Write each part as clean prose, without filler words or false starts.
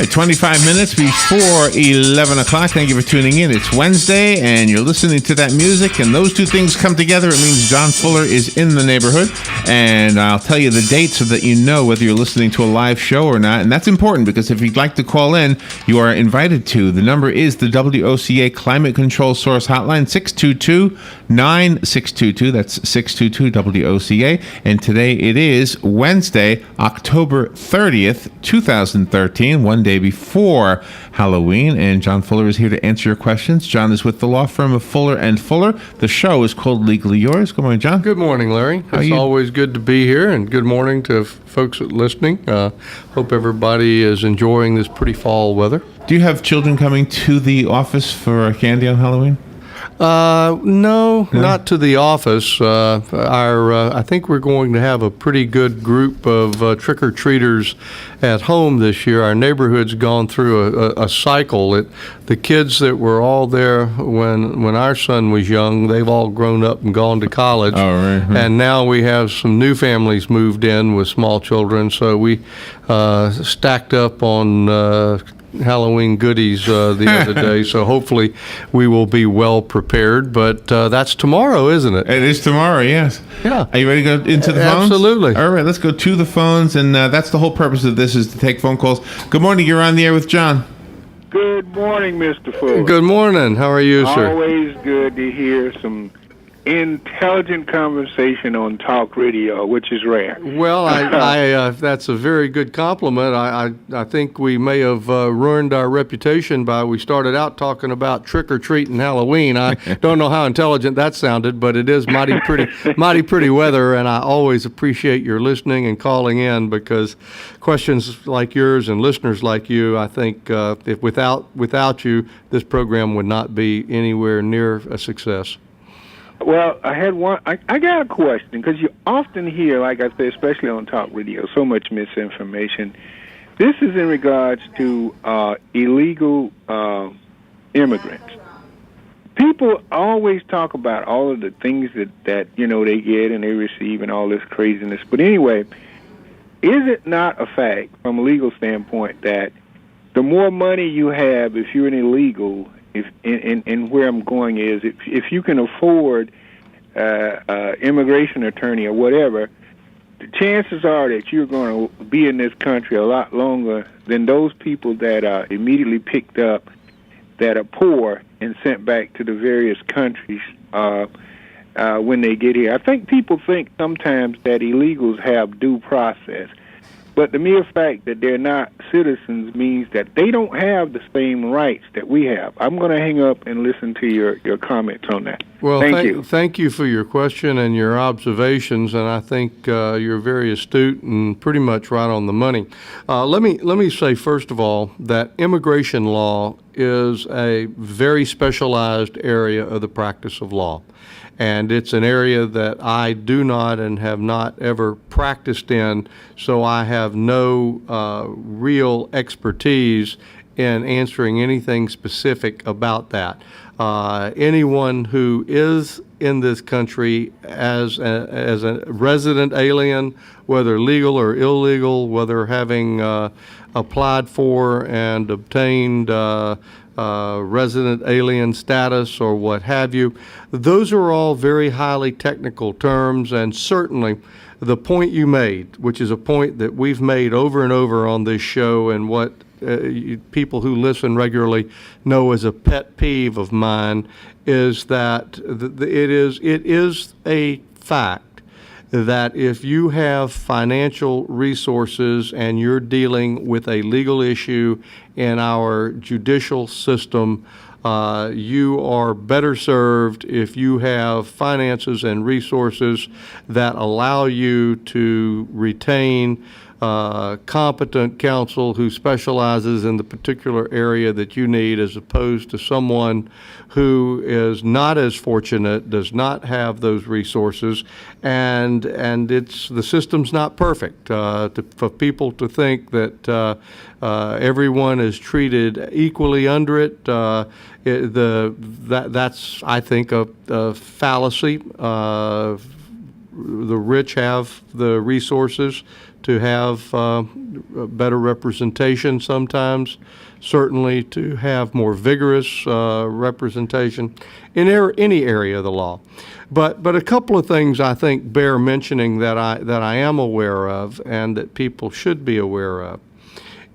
right, 25 minutes before 11 o'clock. Thank you for tuning in. It's Wednesday, and you're listening to that music, and those two things come together. It means John Fuller is in the neighborhood, and I'll tell you the date so that you know whether you're listening to a live show or not, and that's important because if you'd like to call in, you are invited to. The number is the WOCA Climate Control Source Hotline, 622-9622. That's 622-WOCA, and today it is Wednesday, October 30th, 2013, one day before Halloween, and John Fuller is here to answer your questions. John is with the law firm of Fuller and Fuller. The show is called Legally Yours. Good morning, John. Good morning, Larry. It's always good to be here, and good morning to folks listening. Hope everybody is enjoying this pretty fall weather. Do you have children coming to the office for candy on Halloween? No, not to the office. I think we're going to have a pretty good group of trick-or-treaters at home this year. Our neighborhood's gone through a cycle. The kids that were all there when our son was young, they've all grown up and gone to college. Oh, right. And now we have some new families moved in with small children, so we stacked up on Halloween goodies the other day, so hopefully we will be well prepared. But that's tomorrow, isn't it? It is tomorrow, yes. Yeah. Are you ready to go into the phones? Absolutely. All right, let's go to the phones, and that's the whole purpose of this, is to take phone calls. Good morning, you're on the air with John. Good morning, Mr. Fuller. Good morning. How are you, sir? Always good to hear some intelligent conversation on talk radio, which is rare. Well, I that's a very good compliment. I think we may have ruined our reputation by we started out talking about trick-or-treat and Halloween. I don't know how intelligent that sounded, but it is mighty pretty weather, and I always appreciate your listening and calling in, because questions like yours and listeners like you, I think if without you, this program would not be anywhere near a success. Well, I had one. I got a question, because you often hear, like I say, especially on talk radio, so much misinformation. This is in regards to illegal immigrants. People always talk about all of the things that they get and they receive and all this craziness. But anyway, is it not a fact from a legal standpoint that the more money you have if you're an illegal, and where I'm going is, if you can afford immigration attorney or whatever, the chances are that you're going to be in this country a lot longer than those people that are immediately picked up that are poor and sent back to the various countries when they get here. I think people think sometimes that illegals have due process. But the mere fact that they're not citizens means that they don't have the same rights that we have. I'm going to hang up and listen to your comments on that. Well, thank you. Thank you for your question and your observations, and I think you're very astute and pretty much right on the money. Let me say, first of all, that immigration law is a very specialized area of the practice of law. And it's an area that I do not and have not ever practiced in, so I have no real expertise in answering anything specific about that. Anyone who is in this country as a resident alien, whether legal or illegal, whether having applied for and obtained resident alien status or what have you, those are all very highly technical terms, and certainly the point you made, which is a point that we've made over and over on this show, and what people who listen regularly know as a pet peeve of mine, is that it is a fact that if you have financial resources and you're dealing with a legal issue in our judicial system, you are better served if you have finances and resources that allow you to retain competent counsel who specializes in the particular area that you need, as opposed to someone who is not as fortunate, does not have those resources, and it's the system's not perfect. For people to think that everyone is treated equally under it, that's, I think, a fallacy. The rich have the resources to have better representation sometimes, certainly to have more vigorous representation in any area of the law. But a couple of things I think bear mentioning that I am aware of and that people should be aware of.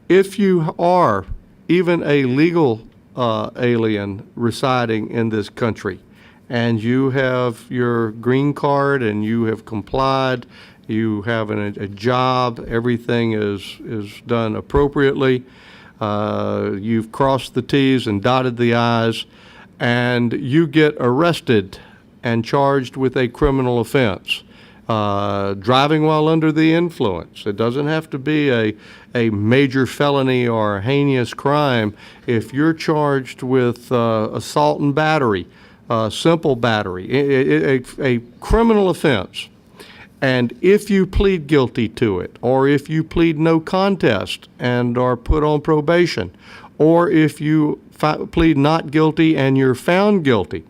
If you are even a legal alien residing in this country, and you have your green card and you have complied, you have a job, everything is done appropriately, you've crossed the T's and dotted the I's, and you get arrested and charged with a criminal offense. Driving while under the influence. It doesn't have to be a major felony or a heinous crime. If you're charged with assault and battery, simple battery, a criminal offense, and if you plead guilty to it, or if you plead no contest and are put on probation, or if you plead not guilty and you're found guilty,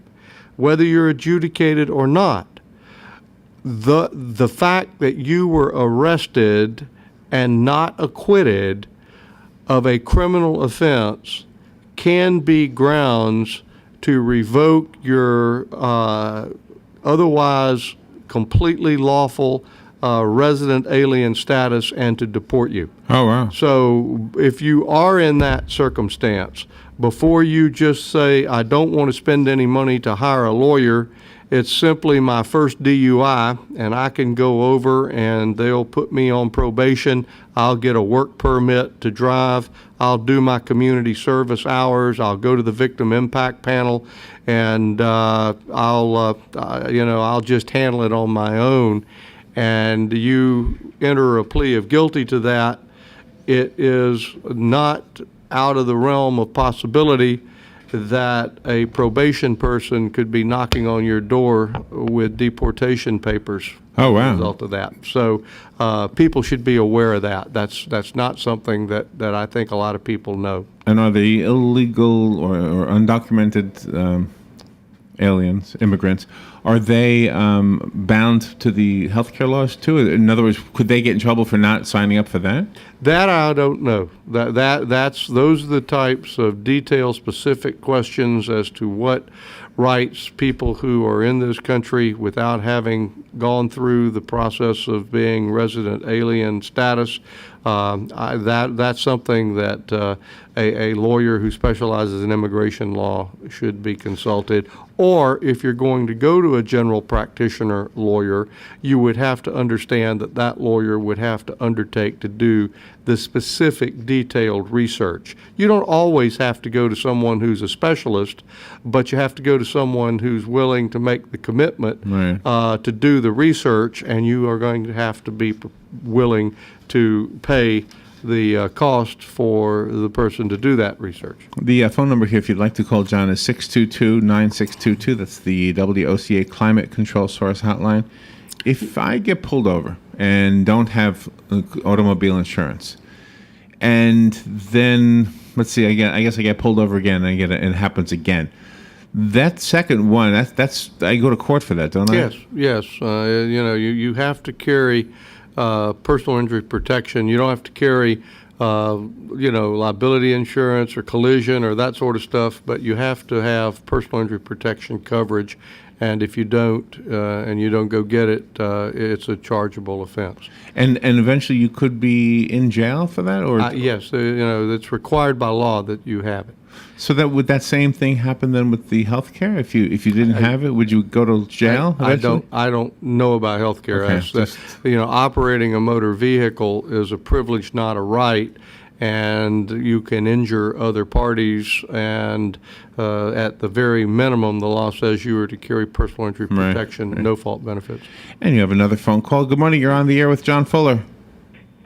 whether you're adjudicated or not, the fact that you were arrested and not acquitted of a criminal offense can be grounds to revoke your otherwise completely lawful resident alien status and to deport you. Oh, wow. So if you are in that circumstance, before you just say, I don't want to spend any money to hire a lawyer, it's simply my first DUI, and I can go over and they'll put me on probation. I'll get a work permit to drive. I'll do my community service hours. I'll go to the victim impact panel, and I'll just handle it on my own. And you enter a plea of guilty to that, it is not out of the realm of possibility that a probation person could be knocking on your door with deportation papers. Oh, wow. As a result of that. So people should be aware of that. That's not something that I think a lot of people know. And are the illegal or undocumented aliens, immigrants, are they bound to the healthcare laws too? In other words, could they get in trouble for not signing up for that? That I don't know. Those are the types of detailed, specific questions as to what rights people who are in this country without having gone through the process of being resident alien status. That's something that a lawyer who specializes in immigration law should be consulted. Or if you're going to go to a general practitioner lawyer, you would have to understand that that lawyer would have to undertake to do the specific detailed research. You don't always have to go to someone who's a specialist, but you have to go to someone who's willing to make the commitment to do the research, and you are going to have to be willing to pay the cost for the person to do that research. The phone number here, if you'd like to call John, is 622-9622. That's the WOCA Climate Control Source Hotline. If I get pulled over and don't have automobile insurance, and then, let's see, again, I guess I get pulled over again, and it happens again. That second one, that's I go to court for that, don't I? Yes. You have to carry personal injury protection. You don't have to carry, liability insurance or collision or that sort of stuff, but you have to have personal injury protection coverage. And if you don't, and you don't go get it, it's a chargeable offense. And eventually you could be in jail for that, or yes, it's required by law that you have it. So would that same thing happen then with the health care? If you didn't have it, would you go to jail? I don't know about health care. Okay. Operating a motor vehicle is a privilege, not a right, and you can injure other parties. And at the very minimum, the law says you are to carry personal injury protection, no fault benefits. And you have another phone call. Good morning. You're on the air with John Fuller.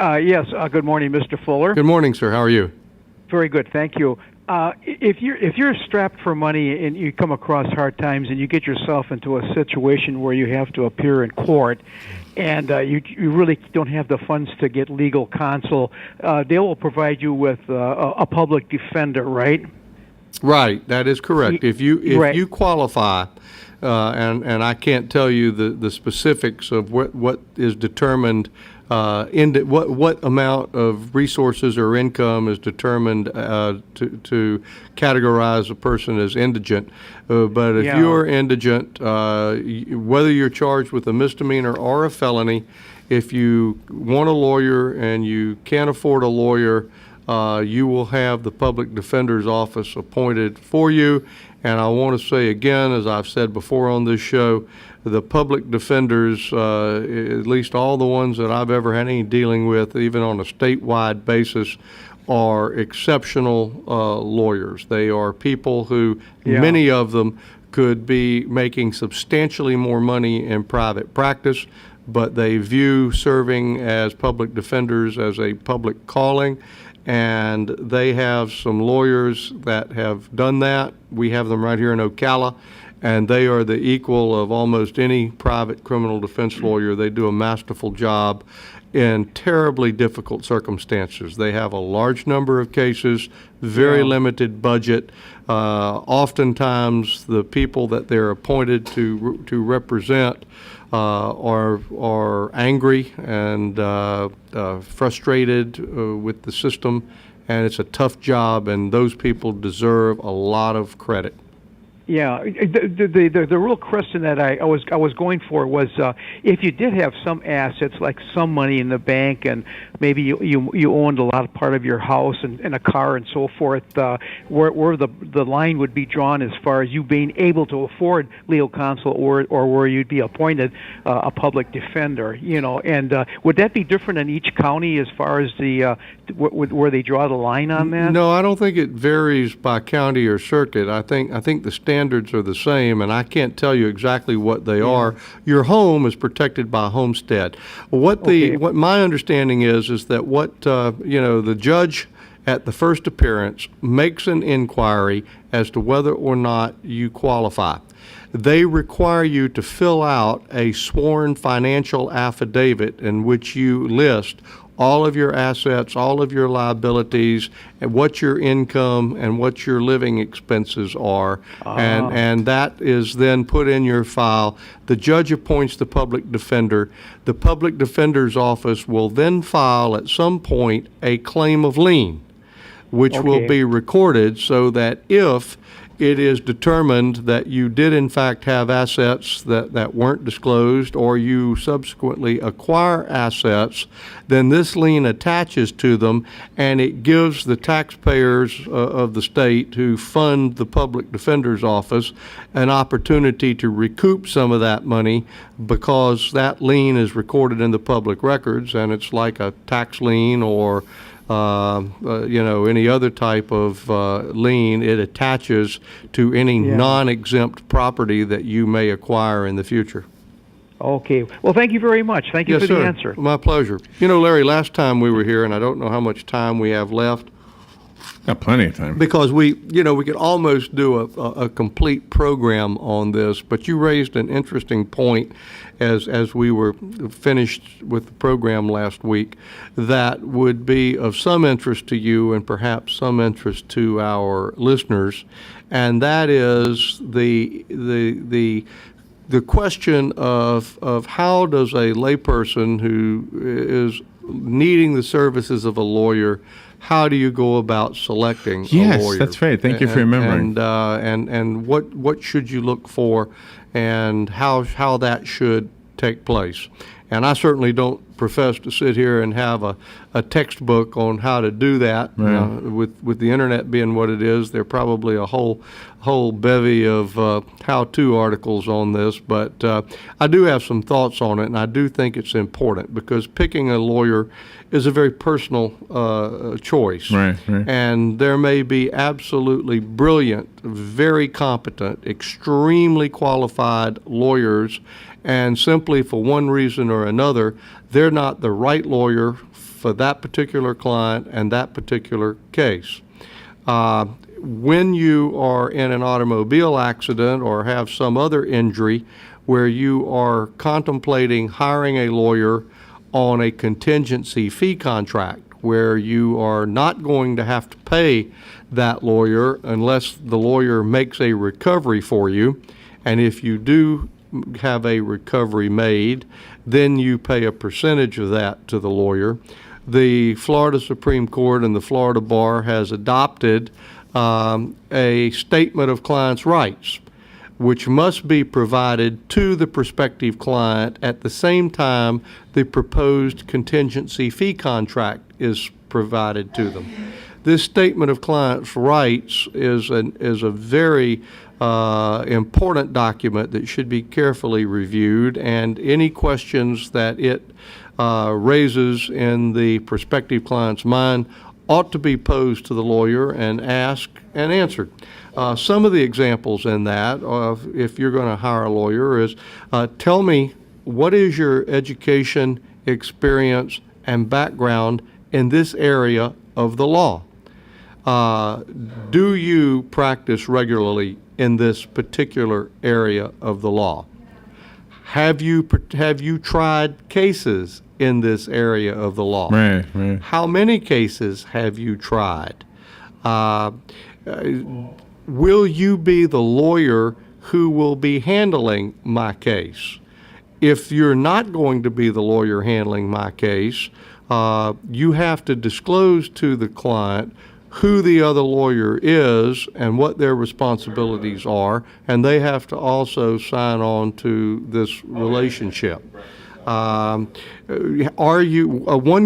Yes. Good morning, Mr. Fuller. Good morning, sir. How are you? Very good, thank you. If you're strapped for money and you come across hard times and you get yourself into a situation where you have to appear in court, and you really don't have the funds to get legal counsel, they will provide you with a public defender, right? Right, that is correct. If you qualify, and I can't tell you the specifics of what is determined what amount of resources or income is determined to categorize a person as indigent. But if you're indigent, whether you're charged with a misdemeanor or a felony, if you want a lawyer and you can't afford a lawyer, you will have the public defender's office appointed for you. And I want to say again, as I've said before on this show, the public defenders, at least all the ones that I've ever had any dealing with, even on a statewide basis, are exceptional lawyers. They are people who, many of them, could be making substantially more money in private practice, but they view serving as public defenders as a public calling. And they have some lawyers that have done that. We have them right here in Ocala, and they are the equal of almost any private criminal defense lawyer. They do a masterful job in terribly difficult circumstances. They have a large number of cases, very limited budget. Oftentimes, the people that they're appointed to represent are angry and frustrated with the system, and it's a tough job, and those people deserve a lot of credit. Yeah, the real question that I was going for was if you did have some assets, like some money in the bank, and maybe you owned a lot of part of your house and a car and so forth, where the line would be drawn as far as you being able to afford legal counsel, or where you'd be appointed a public defender, and would that be different in each county as far as the where they draw the line on that? No, I don't think it varies by county or circuit. I think the standards are the same, and I can't tell you exactly what they are. Your home is protected by homestead. What my understanding is that what the judge at the first appearance makes an inquiry as to whether or not you qualify. They require you to fill out a sworn financial affidavit in which you list all of your assets, all of your liabilities, and what your income and what your living expenses are. And that is then put in your file. The judge appoints the public defender. The public defender's office will then file at some point a claim of lien, which will be recorded so that if it is determined that you did in fact have assets that weren't disclosed, or you subsequently acquire assets, then this lien attaches to them, and it gives the taxpayers of the state who fund the public defender's office an opportunity to recoup some of that money, because that lien is recorded in the public records, and it's like a tax lien or any other type of lien. It attaches to any non-exempt property that you may acquire in the future. Okay. Well, thank you very much. Thank you for the answer. My pleasure. Larry, last time we were here, and I don't know how much time we have left. Got plenty of time. Because we could almost do a complete program on this, but you raised an interesting point as we were finished with the program last week that would be of some interest to you and perhaps some interest to our listeners, and that is the question of how does a layperson who is needing the services of a lawyer, how do you go about selecting a lawyer? Yes, that's right. Thank you for remembering. And what should you look for, and how that should take place. And I certainly don't profess to sit here and have a textbook on how to do that. Right. With the internet being what it is, there are probably a whole bevy of how-to articles on this. But I do have some thoughts on it, and I do think it's important because picking a lawyer is a very personal choice. Right. And there may be absolutely brilliant, very competent, extremely qualified lawyers, and simply for one reason or another, they're not the right lawyer for that particular client and that particular case. When you are in an automobile accident or have some other injury where you are contemplating hiring a lawyer on a contingency fee contract, where you are not going to have to pay that lawyer unless the lawyer makes a recovery for you, and if you do have a recovery made, then you pay a percentage of that to the lawyer. The Florida Supreme Court and the Florida Bar has adopted a statement of client's rights, which must be provided to the prospective client at the same time the proposed contingency fee contract is provided to them. This statement of client's rights is a very important document that should be carefully reviewed, and any questions that it raises in the prospective client's mind ought to be posed to the lawyer and asked and answered. Some of the examples in that, if you're going to hire a lawyer, is tell me, what is your education, experience, and background in this area of the law? Do you practice regularly in this particular area of the law? Have you tried cases in this area of the law? Right, right. How many cases have you tried? Will you be the lawyer who will be handling my case? If you're not going to be the lawyer handling my case, you have to disclose to the client who the other lawyer is and what their responsibilities are, and they have to also sign on to this relationship. One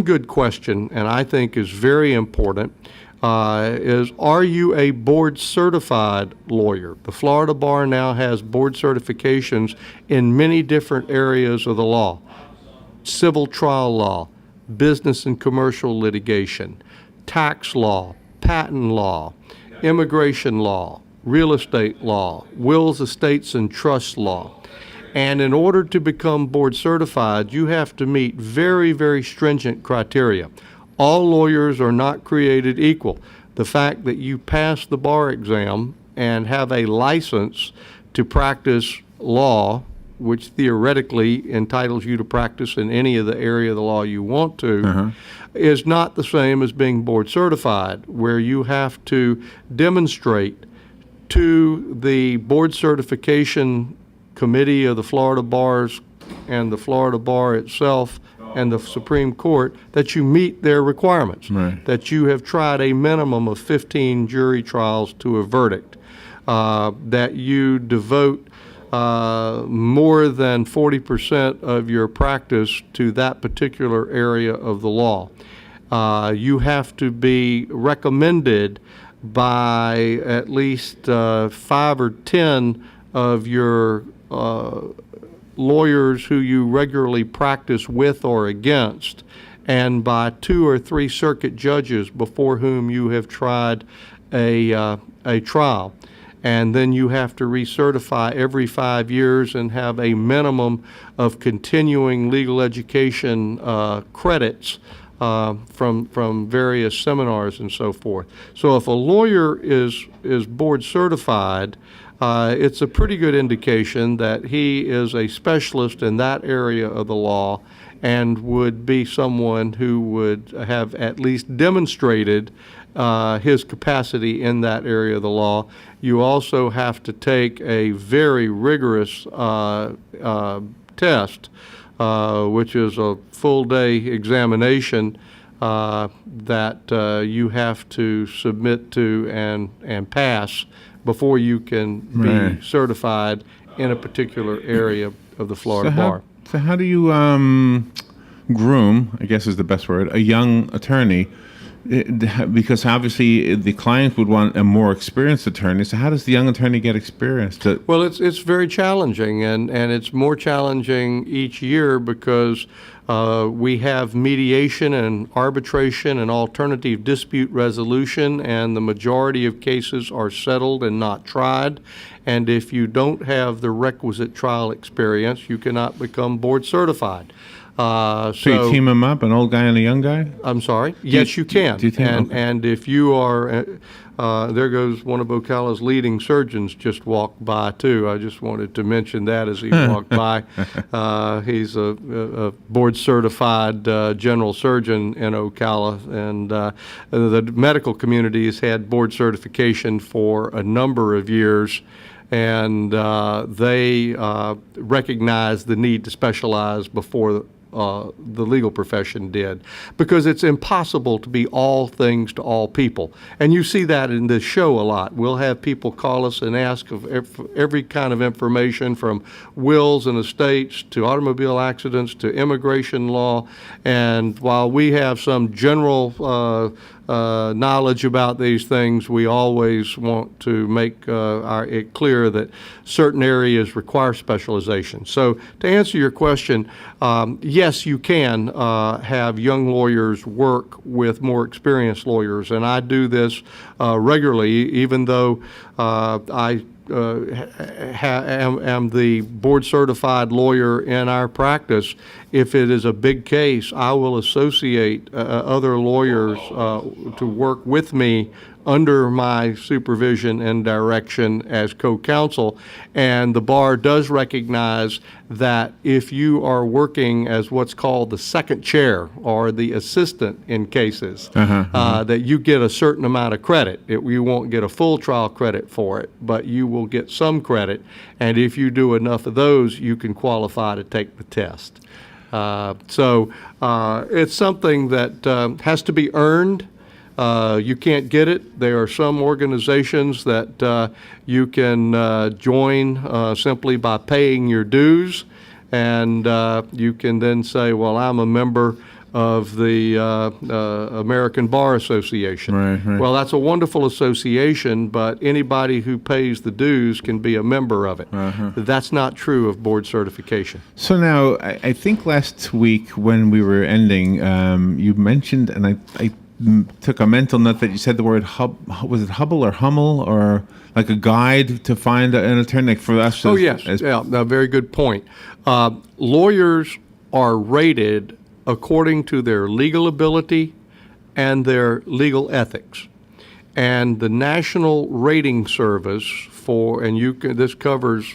good question, and I think is very important, is, are you a board certified lawyer? The Florida Bar now has board certifications in many different areas of the law: civil trial law, business and commercial litigation, tax law, patent law, immigration law, real estate law, wills, estates, and trust law. And in order to become board certified, you have to meet very, very stringent criteria. All lawyers are not created equal. The fact that you pass the bar exam and have a license to practice law, which theoretically entitles you to practice in any of the area of the law you want to, is not the same as being board certified, where you have to demonstrate to the board certification committee of the Florida Bars and the Florida Bar itself and the Supreme Court that you meet their requirements, Right. that you have tried a minimum of 15 jury trials to a verdict, that you devote more than 40% of your practice to that particular area of the law. You have to be recommended by at least 5 or 10 of your lawyers who you regularly practice with or against, and by 2 or 3 circuit judges before whom you have tried a trial. And then you have to recertify every 5 years and have a minimum of continuing legal education credits from various seminars and so forth. So if a lawyer is board certified, it's a pretty good indication that he is a specialist in that area of the law and would be someone who would have at least demonstrated his capacity in that area of the law. You also have to take a very rigorous test, which is a full-day examination that you have to submit to and pass before you can be Right. certified in a particular area of the Florida Bar. So how do you groom, I guess is the best word, a young attorney? Because obviously the client would want a more experienced attorney. So how does the young attorney get experience? Well, it's very challenging, and it's more challenging each year because we have mediation and arbitration and alternative dispute resolution, and the majority of cases are settled and not tried. And if you don't have the requisite trial experience, you cannot become board certified. So you team them up, an old guy and a young guy? I'm sorry? Yes, you can. Do you think? Okay. And if you are, there goes one of Ocala's leading surgeons just walked by, too. I just wanted to mention that as he walked by. He's a board-certified general surgeon in Ocala, and the medical community has had board certification for a number of years. and they recognize the need to specialize before the legal profession did, because it's impossible to be all things to all people. And you see that in this show a lot. We'll have people call us and ask of every kind of information, from wills and estates to automobile accidents to immigration law. And while we have some general knowledge about these things, we always want to make it clear that certain areas require specialization. So to answer your question, yes, you can have young lawyers work with more experienced lawyers, and I do this regularly, even though I am the board-certified lawyer in our practice. If it is a big case, I will associate other lawyers to work with me under my supervision and direction as co-counsel. And the bar does recognize that if you are working as what's called the second chair or the assistant in cases, that you get a certain amount of credit. You won't get a full trial credit for it, but you will get some credit. And if you do enough of those, you can qualify to take the test. So it's something that has to be earned. You can't get it. There are some organizations that you can join simply by paying your dues, and you can then say, well, I'm a member of the American Bar Association. Right. Well, that's a wonderful association, but anybody who pays the dues can be a member of it. That's not true of board certification. So now, I think last week when we were ending, you mentioned, and I took a mental note that you said the word was it Hubble or Hummel, or like a guide to find an attorney for us? Oh, yes. Yeah, a very good point. Lawyers are rated according to their legal ability and their legal ethics. And the National Rating Service this covers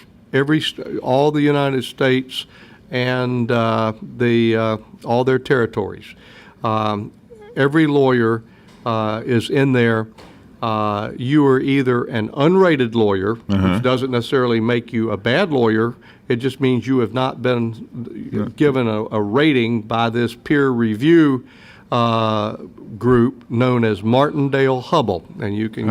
all the United States and all their territories. Every lawyer is in there. You are either an unrated lawyer, which doesn't necessarily make you a bad lawyer. It just means you have not been given a rating by this peer review group known as Martindale-Hubbell. And you can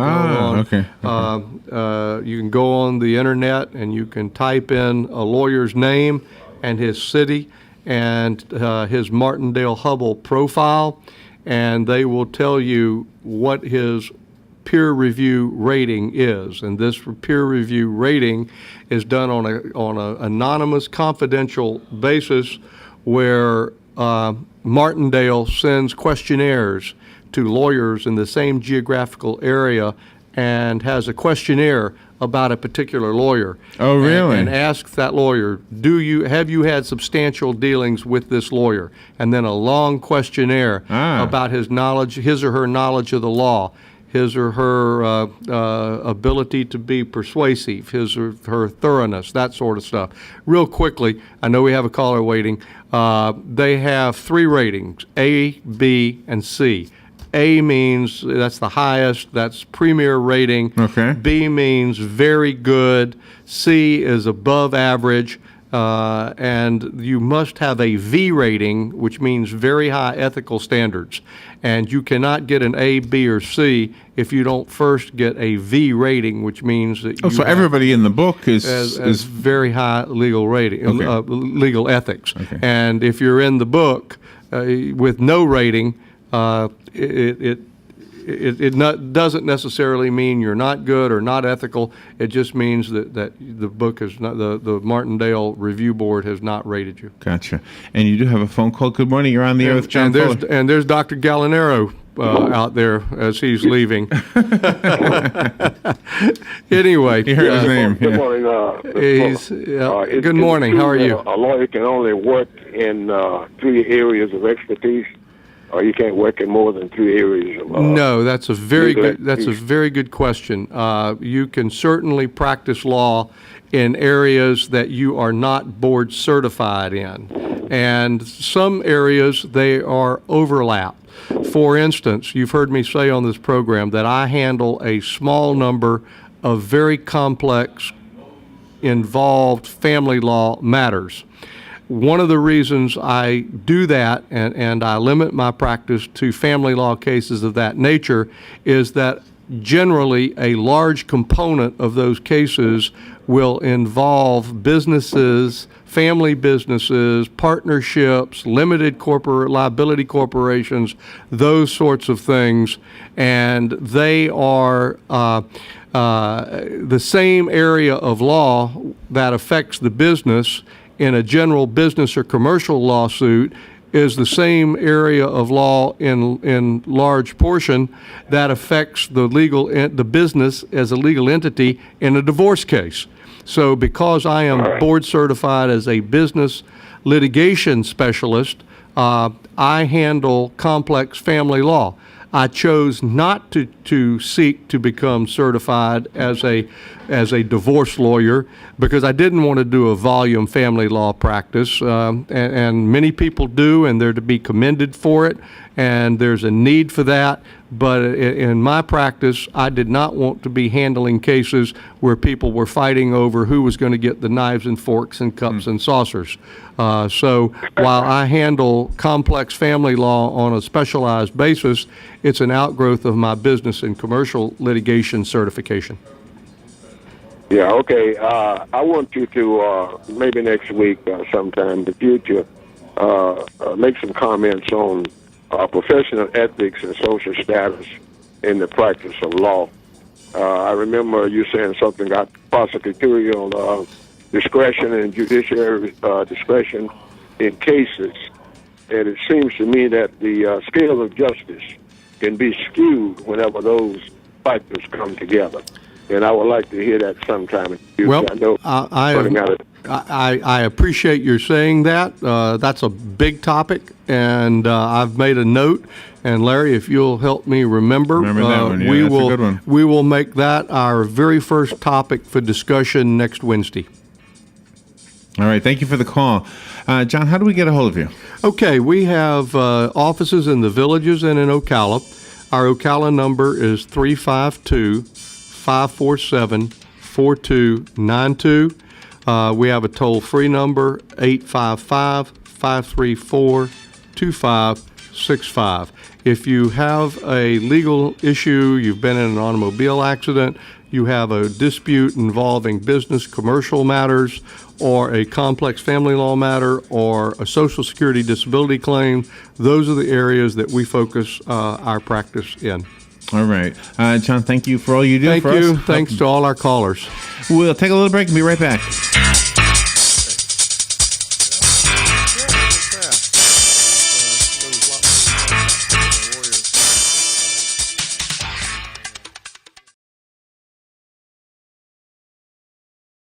you can go on the internet and you can type in a lawyer's name and his city and his Martindale-Hubbell profile, and they will tell you what his peer review rating is. And this peer review rating is done on an anonymous, confidential basis, where Martindale sends questionnaires to lawyers in the same geographical area and has a questionnaire about a particular lawyer. Oh, really? And asks that lawyer, have you had substantial dealings with this lawyer? And then a long questionnaire about his or her knowledge of the law, his or her ability to be persuasive, his or her thoroughness, that sort of stuff. Real quickly, I know we have a caller waiting. They have 3 ratings, A, B, and C. A means that's the highest, that's premier rating. Okay. B means very good. C is above average. And you must have a V rating, which means very high ethical standards. And you cannot get an A, B, or C if you don't first get a V rating, which means that so everybody in the book is very high legal rating, legal ethics. Okay. And if you're in the book with no rating, it doesn't necessarily mean you're not good or not ethical. It just means that the book is not, the Martindale Review Board has not rated you. Gotcha. And you do have a phone call. Good morning. You're on the air with John Fuller. And there's Dr. Gallinaro out there as he's leaving. Anyway. You heard his name. Good morning. Good morning. How are you? A lawyer can only work in 3 areas of expertise, or you can't work in more than 3 areas of No, that's a very good question. You can certainly practice law in areas that you are not board certified in. And some areas, they are overlap. For instance, you've heard me say on this program that I handle a small number of very complex involved family law matters. One of the reasons I do that and I limit my practice to family law cases of that nature is that generally a large component of those cases will involve businesses, family businesses, partnerships, limited corporate liability corporations, those sorts of things, and they are the same area of law that affects the business in a general business or commercial lawsuit is the same area of law in large portion that affects the business as a legal entity in a divorce case. So because I am board certified as a business litigation specialist, I handle complex family law. I chose not to seek to become certified as a divorce lawyer because I didn't want to do a volume family law practice, and many people do, and they're to be commended for it, and there's a need for that. But in my practice, I did not want to be handling cases where people were fighting over who was going to get the knives and forks and cups and saucers. So while I handle complex family law on a specialized basis, it's an outgrowth of my business and commercial litigation certification. Yeah, okay. I want you to maybe next week, sometime in the future, make some comments on professional ethics and social status in the practice of law. I remember you saying something about prosecutorial discretion and judiciary discretion in cases, and it seems to me that the scale of justice can be skewed whenever those factors come together. And I would like to hear that sometime in the future. Well, I appreciate your saying that. That's a big topic, and I've made a note. And Larry, if you'll help me remember that one. Yeah, that's a good one. We will make that our very first topic for discussion next Wednesday. All right. Thank you for the call. John, how do we get a hold of you? Okay. We have offices in the Villages and in Ocala. Our Ocala number is 352-547-4292. We have a toll-free number, 855-534-2565. If you have a legal issue, you've been in an automobile accident, you have a dispute involving business, commercial matters, or a complex family law matter, or a Social Security disability claim, those are the areas that we focus our practice in. All right. John, thank you for all you do Thank for you. us. Thanks to all our callers. We'll take a little break and be right back.